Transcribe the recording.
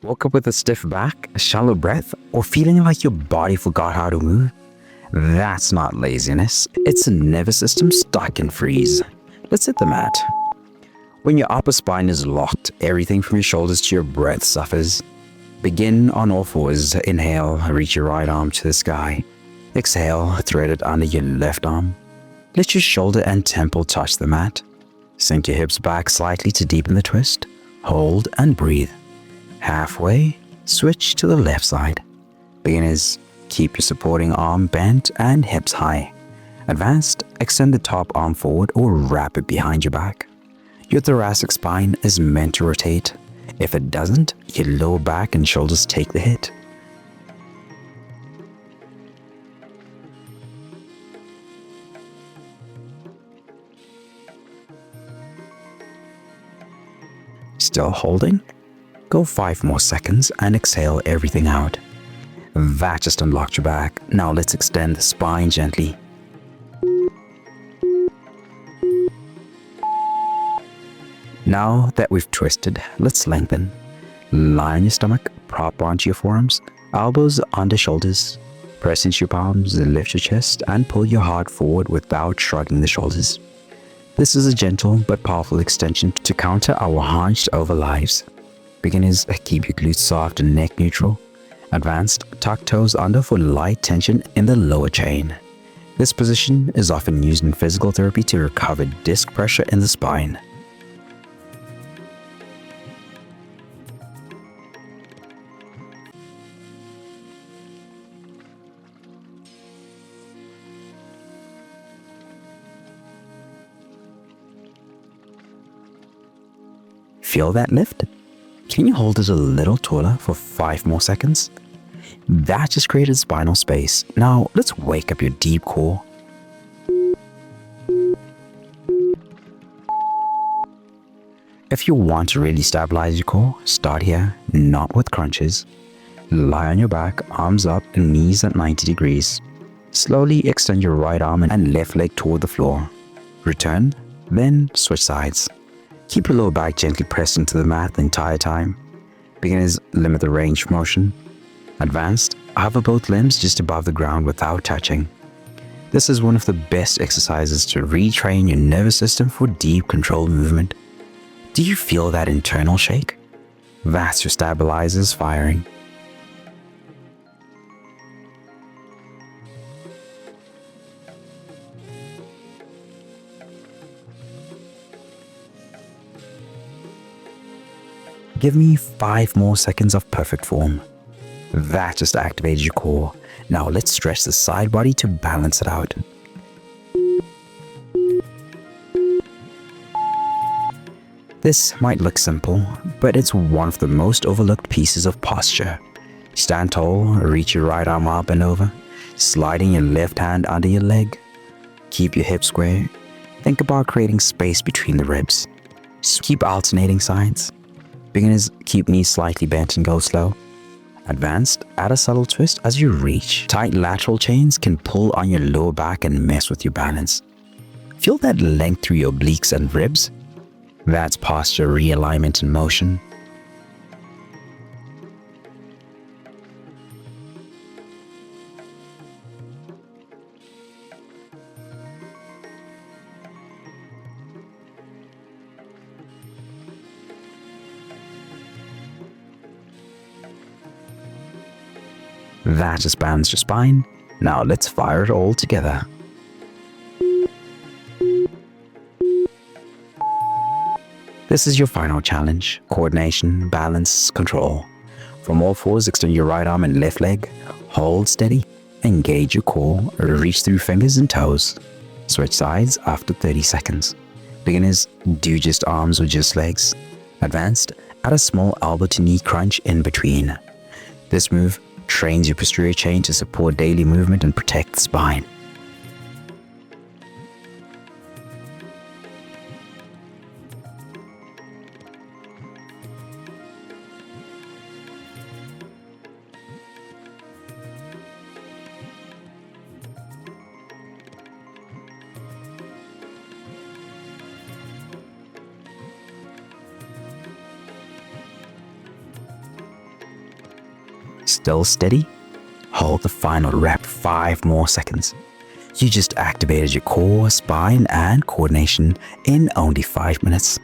Woke up with a stiff back, a shallow breath, or feeling like your body forgot how to move? That's not laziness, it's a nervous system stuck in freeze. Let's hit the mat. When your upper spine is locked, everything from your shoulders to your breath suffers. Begin on all fours. Inhale, reach your right arm to the sky. Exhale, thread it under your left arm. Let your shoulder and temple touch the mat. Sink your hips back slightly to deepen the twist. Hold and breathe. Halfway, switch to the left side. Beginners, keep your supporting arm bent and hips high. Advanced, extend the top arm forward or wrap it behind your back. Your thoracic spine is meant to rotate. If it doesn't, your lower back and shoulders take the hit. Still holding? Go 5 more seconds and exhale everything out. That just unlocked your back. Now let's extend the spine gently. Now that we've twisted, let's lengthen. Lie on your stomach, prop onto your forearms, elbows under shoulders. Press into your palms, lift your chest, and pull your heart forward without shrugging the shoulders. This is a gentle but powerful extension to counter our hunched over lives. Beginners, keep your glutes soft and neck neutral. Advanced, tuck toes under for light tension in the lower chain. This position is often used in physical therapy to recover disc pressure in the spine. Feel that lift? Can you hold it a little taller for 5 more seconds? That just created spinal space. Now let's wake up your deep core. If you want to really stabilize your core, start here, not with crunches. Lie on your back, arms up and knees at 90 degrees. Slowly extend your right arm and left leg toward the floor. Return, then switch sides. Keep your lower back gently pressed into the mat the entire time. Beginners, limit the range of motion. Advanced, hover both limbs just above the ground without touching. This is one of the best exercises to retrain your nervous system for deep controlled movement. Do you feel that internal shake? That's your stabilizers firing. Give me 5 more seconds of perfect form. That just activated your core. Now let's stretch the side body to balance it out. This might look simple, but it's one of the most overlooked pieces of posture. Stand tall, reach your right arm up and over, sliding your left hand under your leg. Keep your hips square. Think about creating space between the ribs. Keep alternating sides. Beginners, keep knees slightly bent and go slow. Advanced, add a subtle twist as you reach. Tight lateral chains can pull on your lower back and mess with your balance. Feel that length through your obliques and ribs? That's posture realignment in motion. That just balanced your spine. Now let's fire it all together. This is your final challenge. Coordination, balance, control. From all fours, extend your right arm and left leg. Hold steady. Engage your core. Reach through fingers and toes. Switch sides after 30 seconds. Beginners, do just arms or just legs. Advanced, add a small elbow to knee crunch in between. This move trains your posterior chain to support daily movement and protect the spine. Still steady? Hold the final rep 5 more seconds. You just activated your core, spine, and coordination in only 5 minutes.